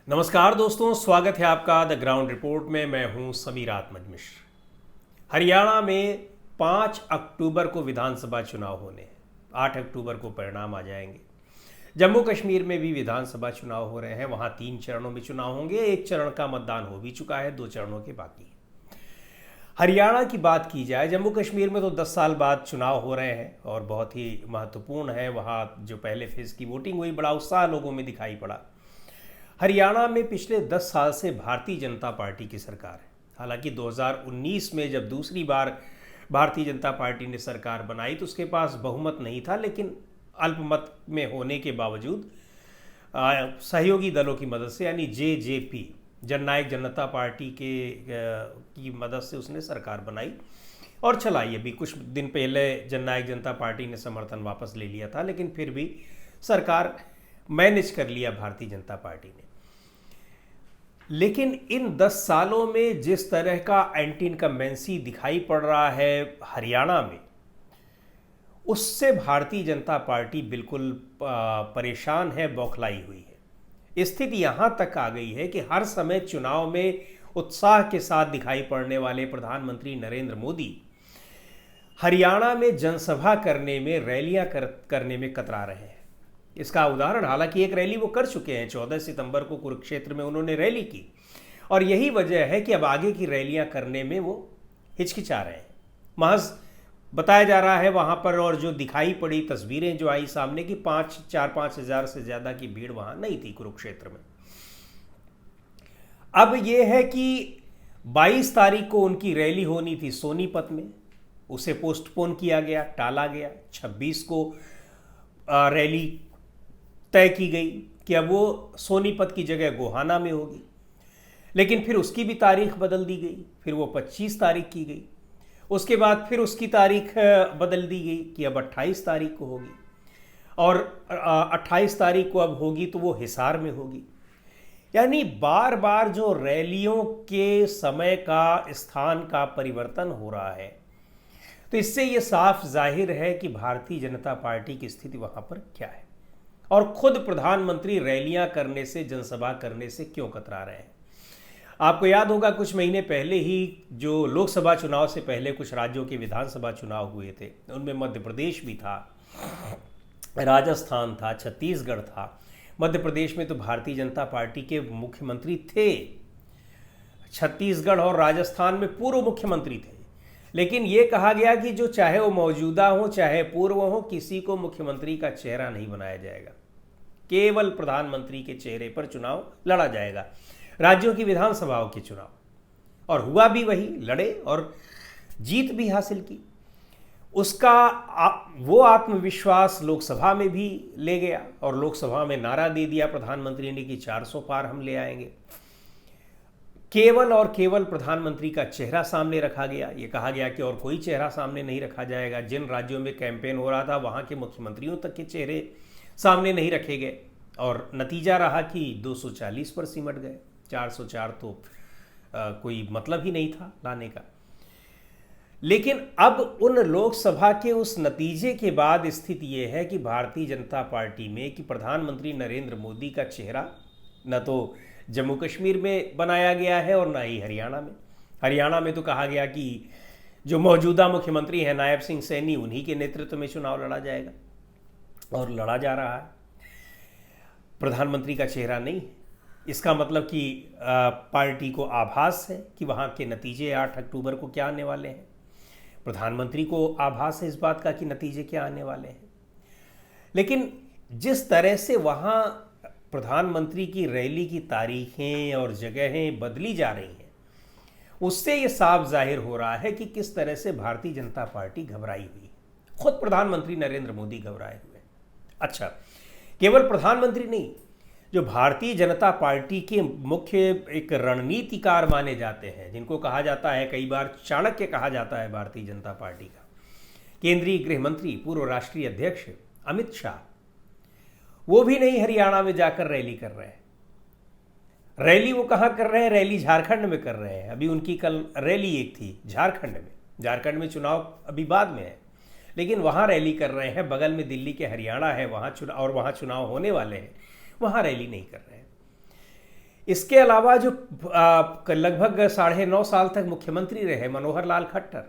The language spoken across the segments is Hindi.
नमस्कार दोस्तों, स्वागत है आपका द ग्राउंड रिपोर्ट में। मैं हूं समीर आत्मज मिश्र। हरियाणा में 5 अक्टूबर को विधानसभा चुनाव होने हैं। 8 अक्टूबर को परिणाम आ जाएंगे। जम्मू कश्मीर में भी विधानसभा चुनाव हो रहे हैं। वहां 3 चरणों में चुनाव होंगे। 1 चरण का मतदान हो भी चुका है, 2 चरणों के बाकी हैं। हरियाणा की बात की जाए, जम्मू कश्मीर में तो 10 साल बाद चुनाव हो रहे हैं और बहुत ही महत्वपूर्ण है। वहाँ जो पहले फेज़ की वोटिंग हुई, बड़ा उत्साह लोगों में दिखाई पड़ा। हरियाणा में पिछले 10 साल से भारतीय जनता पार्टी की सरकार है। हालांकि 2019 में जब दूसरी बार भारतीय जनता पार्टी ने सरकार बनाई तो उसके पास बहुमत नहीं था, लेकिन अल्पमत में होने के बावजूद सहयोगी दलों की मदद से, यानी जेजेपी, जननायक जनता पार्टी की मदद से उसने सरकार बनाई और चलाई। अभी कुछ दिन पहले जननायक जनता पार्टी ने समर्थन वापस ले लिया था, लेकिन फिर भी सरकार मैनेज कर लिया भारतीय जनता पार्टी ने। लेकिन इन 10 सालों में जिस तरह का एंटी इनकम्बेंसी दिखाई पड़ रहा है हरियाणा में, उससे भारतीय जनता पार्टी बिल्कुल परेशान है, बौखलाई हुई है। स्थिति यहाँ तक आ गई है कि हर समय चुनाव में उत्साह के साथ दिखाई पड़ने वाले प्रधानमंत्री नरेंद्र मोदी हरियाणा में जनसभा करने में, रैलियां करने में कतरा रहे हैं। इसका उदाहरण, हालांकि एक रैली वो कर चुके हैं। 14 सितंबर को कुरुक्षेत्र में उन्होंने रैली की और यही वजह है कि अब आगे की रैलियां करने में वो हिचकिचा रहे हैं। महज बताया जा रहा है वहाँ पर, और जो दिखाई पड़ी तस्वीरें जो आई सामने की, 4-5 हज़ार से ज़्यादा की भीड़ वहाँ नहीं थी कुरुक्षेत्र में। अब ये है कि 22 तारीख को उनकी रैली होनी थी सोनीपत में, उसे पोस्टपोन किया गया, टाला गया। 26 को रैली तय की गई कि अब वो सोनीपत की जगह गोहाना में होगी, लेकिन फिर उसकी भी तारीख बदल दी गई। फिर वो 25 तारीख की गई। उसके बाद फिर उसकी तारीख बदल दी गई कि अब 28 तारीख को होगी, और 28 तारीख को अब होगी तो वो हिसार में होगी। यानी बार बार जो रैलियों के समय का, स्थान का परिवर्तन हो रहा है, तो इससे ये साफ जाहिर है कि भारतीय जनता पार्टी की स्थिति वहाँ पर क्या है और खुद प्रधानमंत्री रैलियां करने से, जनसभा करने से क्यों कतरा रहे हैं। आपको याद होगा कुछ महीने पहले ही जो लोकसभा चुनाव से पहले कुछ राज्यों के विधानसभा चुनाव हुए थे, उनमें मध्य प्रदेश भी था, राजस्थान था, छत्तीसगढ़ था। मध्य प्रदेश में तो भारतीय जनता पार्टी के मुख्यमंत्री थे, छत्तीसगढ़ और राजस्थान में पूर्व मुख्यमंत्री थे। लेकिन ये कहा गया कि जो चाहे वो मौजूदा हो चाहे पूर्व हो, किसी को मुख्यमंत्री का चेहरा नहीं बनाया जाएगा, केवल प्रधानमंत्री के चेहरे पर चुनाव लड़ा जाएगा, राज्यों की विधानसभाओं के चुनाव। और हुआ भी वही, लड़े और जीत भी हासिल की। उसका वो आत्मविश्वास लोकसभा में भी ले गया और लोकसभा में नारा दे दिया प्रधानमंत्री ने कि 400 पार हम ले आएंगे। केवल और केवल प्रधानमंत्री का चेहरा सामने रखा गया। ये कहा गया कि और कोई चेहरा सामने नहीं रखा जाएगा। जिन राज्यों में कैंपेन हो रहा था वहाँ के मुख्यमंत्रियों तक के चेहरे सामने नहीं रखे गए और नतीजा रहा कि 240 पर सिमट गए। 404 तो कोई मतलब ही नहीं था लाने का। लेकिन अब उन लोकसभा के उस नतीजे के बाद स्थिति ये है कि भारतीय जनता पार्टी में कि प्रधानमंत्री नरेंद्र मोदी का चेहरा न तो जम्मू कश्मीर में बनाया गया है और ना ही हरियाणा में। हरियाणा में तो कहा गया कि जो मौजूदा मुख्यमंत्री हैं नायब सिंह सैनी, उन्हीं के नेतृत्व में चुनाव लड़ा जाएगा और लड़ा जा रहा है। प्रधानमंत्री का चेहरा नहीं। इसका मतलब कि पार्टी को आभास है कि वहाँ के नतीजे 8 अक्टूबर को क्या आने वाले हैं। प्रधानमंत्री को आभास है इस बात का कि नतीजे क्या आने वाले हैं। लेकिन जिस तरह से वहाँ प्रधानमंत्री की रैली की तारीखें और जगहें बदली जा रही हैं, उससे ये साफ जाहिर हो रहा है कि किस तरह से भारतीय जनता पार्टी घबराई हुई है। खुद प्रधानमंत्री नरेंद्र मोदी घबराए हुए हैं। अच्छा, केवल प्रधानमंत्री नहीं, जो भारतीय जनता पार्टी के मुख्य एक रणनीतिकार माने जाते हैं, जिनको कहा जाता है, कई बार चाणक्य कहा जाता है भारतीय जनता पार्टी का, केंद्रीय गृह मंत्री, पूर्व राष्ट्रीय अध्यक्ष अमित शाह, वो भी नहीं हरियाणा में जाकर रैली कर रहे हैं। रैली वो कहाँ कर रहे हैं? रैली झारखंड में कर रहे हैं। अभी उनकी कल रैली एक थी झारखंड में। झारखंड में चुनाव अभी बाद में है, लेकिन वहाँ रैली कर रहे हैं। बगल में दिल्ली के हरियाणा है, वहाँ चुनाव, और वहाँ चुनाव होने वाले हैं, वहाँ रैली नहीं कर रहे हैं। इसके अलावा जो लगभग 9.5 साल तक मुख्यमंत्री रहे मनोहर लाल खट्टर,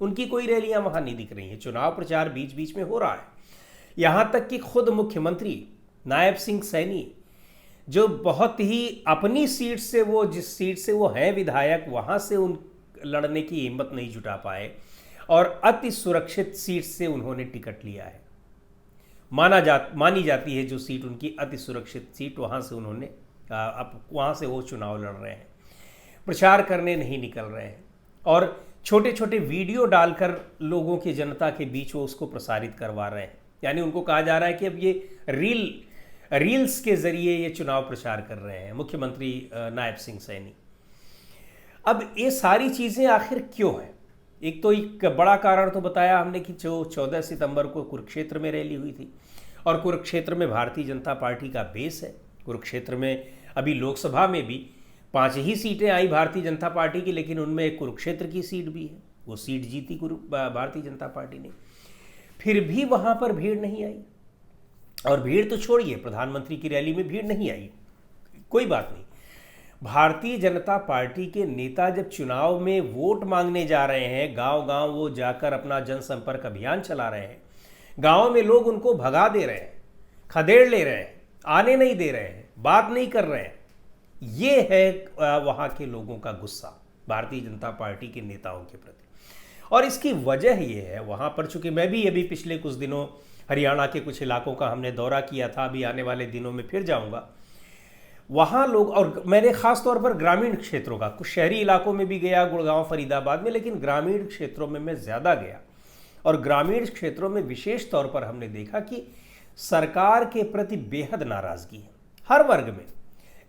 उनकी कोई रैलियां वहां नहीं दिख रही हैं। चुनाव प्रचार बीच बीच में हो रहा है, यहां तक कि खुद मुख्यमंत्री नायब सिंह सैनी, जो बहुत ही अपनी सीट से, वो जिस सीट से वो हैं विधायक, वहां से उन लड़ने की हिम्मत नहीं जुटा पाए और अति सुरक्षित सीट से उन्होंने टिकट लिया है। मानी जाती है जो सीट उनकी अति सुरक्षित सीट, वहां से उन्होंने अब वहाँ से वो चुनाव लड़ रहे हैं, प्रचार करने नहीं निकल रहे हैं और छोटे छोटे वीडियो डालकर लोगों की, जनता के बीच वो उसको प्रसारित करवा रहे हैं। यानी उनको कहा जा रहा है कि अब ये रील्स के जरिए ये चुनाव प्रचार कर रहे हैं मुख्यमंत्री नायब सिंह सैनी। अब ये सारी चीज़ें आखिर क्यों हैं? एक तो एक बड़ा कारण तो बताया हमने कि जो 14 सितंबर को कुरुक्षेत्र में रैली हुई थी और कुरुक्षेत्र में भारतीय जनता पार्टी का बेस है। कुरुक्षेत्र में अभी लोकसभा में भी 5 ही सीटें आई भारतीय जनता पार्टी की, लेकिन उनमें एक कुरुक्षेत्र की सीट भी है, वो सीट जीती भारतीय जनता पार्टी ने। फिर भी वहाँ पर भीड़ नहीं आई, और भीड़ तो छोड़िए, प्रधानमंत्री की रैली में भीड़ नहीं आई, कोई बात नहीं। भारतीय जनता पार्टी के नेता जब चुनाव में वोट मांगने जा रहे हैं, गांव गांव वो जाकर अपना जनसंपर्क अभियान चला रहे हैं, गांव में लोग उनको भगा दे रहे हैं, खदेड़ ले रहे हैं, आने नहीं दे रहे हैं, बात नहीं कर रहे हैं, ये है वहाँ के लोगों का गुस्सा भारतीय जनता पार्टी के नेताओं के प्रति। और इसकी वजह ये है, वहाँ पर चूंकि मैं भी अभी पिछले कुछ दिनों हरियाणा के कुछ इलाकों का हमने दौरा किया था, अभी आने वाले दिनों में फिर जाऊँगा, वहाँ लोग, और मैंने ख़ास तौर पर ग्रामीण क्षेत्रों का, कुछ शहरी इलाकों में भी गया, गुड़गांव फरीदाबाद में, लेकिन ग्रामीण क्षेत्रों में मैं ज़्यादा गया और ग्रामीण क्षेत्रों में विशेष तौर पर हमने देखा कि सरकार के प्रति बेहद नाराज़गी है हर वर्ग में।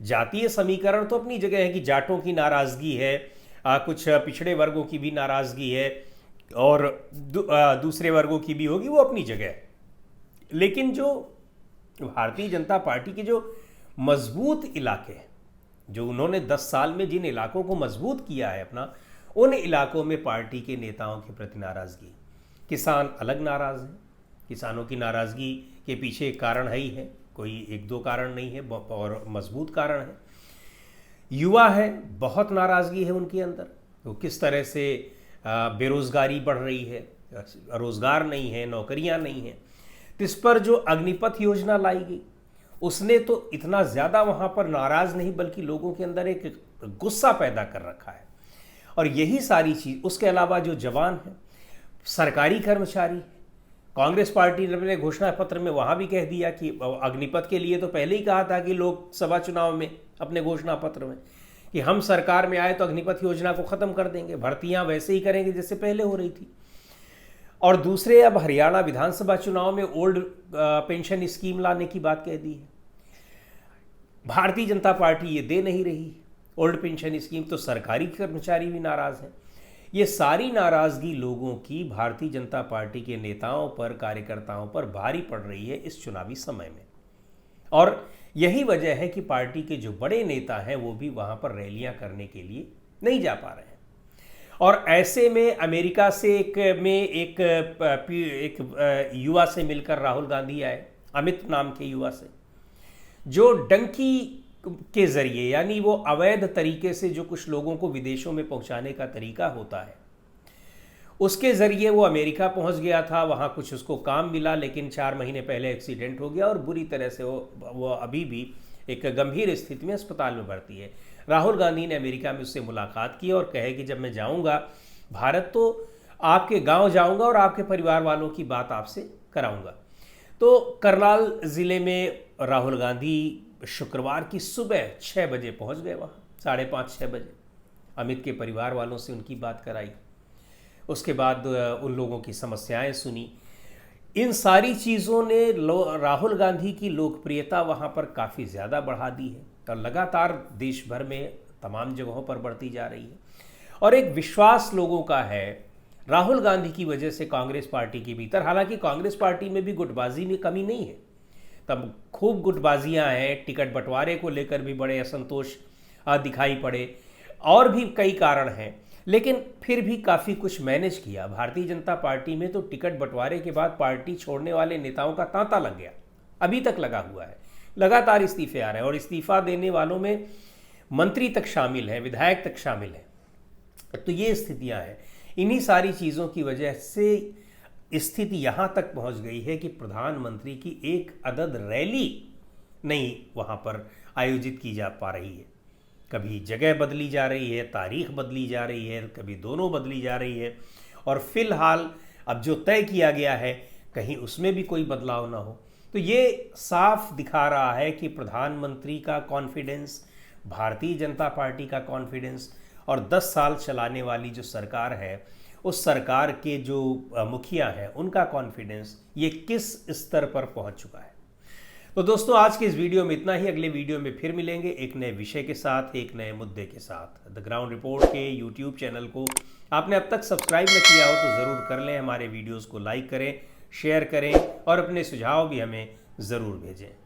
जातीय समीकरण तो अपनी जगह है कि जाटों की नाराज़गी है, कुछ पिछड़े वर्गों की भी नाराज़गी है और दूसरे वर्गों की भी होगी, वो अपनी जगह है। लेकिन जो भारतीय जनता पार्टी के जो मजबूत इलाके हैं, जो उन्होंने 10 साल में जिन इलाकों को मजबूत किया है अपना, उन इलाकों में पार्टी के नेताओं के प्रति नाराज़गी। किसान अलग नाराज़ हैं, किसानों की नाराज़गी के पीछे एक कारण है ही है, कोई 1-2 कारण नहीं है और मजबूत कारण है। युवा है, बहुत नाराज़गी है उनके अंदर, तो किस तरह से बेरोज़गारी बढ़ रही है, रोज़गार नहीं है, नौकरियां नहीं हैं। तो इस पर जो अग्निपथ योजना लाई गई, उसने तो इतना ज़्यादा वहाँ पर नाराज़ नहीं बल्कि लोगों के अंदर एक गुस्सा पैदा कर रखा है। और यही सारी चीज़, उसके अलावा जो जवान हैं, सरकारी कर्मचारी, कांग्रेस पार्टी ने अपने घोषणा पत्र में वहाँ भी कह दिया कि अग्निपथ के लिए तो पहले ही कहा था कि लोकसभा चुनाव में अपने घोषणा पत्र में कि हम सरकार में आए तो अग्निपथ योजना को ख़त्म कर देंगे, भर्तियाँ वैसे ही करेंगे जैसे पहले हो रही थी। और दूसरे, अब हरियाणा विधानसभा चुनाव में ओल्ड पेंशन स्कीम लाने की बात कह दी है। भारतीय जनता पार्टी ये दे नहीं रही ओल्ड पेंशन स्कीम, तो सरकारी कर्मचारी भी नाराज़ हैं। ये सारी नाराज़गी लोगों की भारतीय जनता पार्टी के नेताओं पर, कार्यकर्ताओं पर भारी पड़ रही है इस चुनावी समय में। और यही वजह है कि पार्टी के जो बड़े नेता हैं वो भी वहाँ पर रैलियाँ करने के लिए नहीं जा पा रहे हैं। और ऐसे में अमेरिका से एक युवा से मिलकर राहुल गांधी आए, अमित नाम के युवा से, जो डंकी के जरिए, यानी वो अवैध तरीके से जो कुछ लोगों को विदेशों में पहुंचाने का तरीका होता है, उसके ज़रिए वो अमेरिका पहुंच गया था। वहाँ कुछ उसको काम मिला, लेकिन 4 महीने पहले एक्सीडेंट हो गया और बुरी तरह से वो अभी भी एक गंभीर स्थिति में अस्पताल में भर्ती है। राहुल गांधी ने अमेरिका में उससे मुलाकात की और कहे कि जब मैं जाऊँगा भारत तो आपके गाँव जाऊँगा और आपके परिवार वालों की बात आपसे कराऊँगा। तो करनाल ज़िले में राहुल गांधी शुक्रवार की सुबह 6 बजे पहुंच गए वहाँ, 5:30-6 बजे। अमित के परिवार वालों से उनकी बात कराई, उसके बाद उन लोगों की समस्याएं सुनी। इन सारी चीज़ों ने राहुल गांधी की लोकप्रियता वहाँ पर काफ़ी ज़्यादा बढ़ा दी है और लगातार देश भर में तमाम जगहों पर बढ़ती जा रही है। और एक विश्वास लोगों का है राहुल गांधी की वजह से कांग्रेस पार्टी के भीतर, हालांकि कांग्रेस पार्टी में भी गुटबाजी में कमी नहीं है, तब खूब गुटबाजियां हैं, टिकट बंटवारे को लेकर भी बड़े असंतोष दिखाई पड़े और भी कई कारण हैं, लेकिन फिर भी काफ़ी कुछ मैनेज किया। भारतीय जनता पार्टी में तो टिकट बंटवारे के बाद पार्टी छोड़ने वाले नेताओं का तांता लग गया, अभी तक लगा हुआ है, लगातार इस्तीफे आ रहे हैं और इस्तीफा देने वालों में मंत्री तक शामिल हैं, विधायक तक शामिल हैं। तो ये स्थितियां हैं। इन्हीं सारी चीज़ों की वजह से स्थिति यहाँ तक पहुँच गई है कि प्रधानमंत्री की एक अदद रैली नहीं वहाँ पर आयोजित की जा पा रही है। कभी जगह बदली जा रही है, तारीख बदली जा रही है, कभी दोनों बदली जा रही है, और फिलहाल अब जो तय किया गया है कहीं उसमें भी कोई बदलाव ना हो। तो ये साफ दिखा रहा है कि प्रधानमंत्री का कॉन्फिडेंस, भारतीय जनता पार्टी का कॉन्फिडेंस और 10 साल चलाने वाली जो सरकार है उस सरकार के जो मुखिया हैं उनका कॉन्फिडेंस ये किस स्तर पर पहुंच चुका है। तो दोस्तों, आज के इस वीडियो में इतना ही। अगले वीडियो में फिर मिलेंगे एक नए विषय के साथ, एक नए मुद्दे के साथ। द ग्राउंड रिपोर्ट के यूट्यूब चैनल को आपने अब तक सब्सक्राइब न किया हो तो ज़रूर कर लें। हमारे वीडियोज़ को लाइक करें, शेयर करें और अपने सुझाव भी हमें ज़रूर भेजें।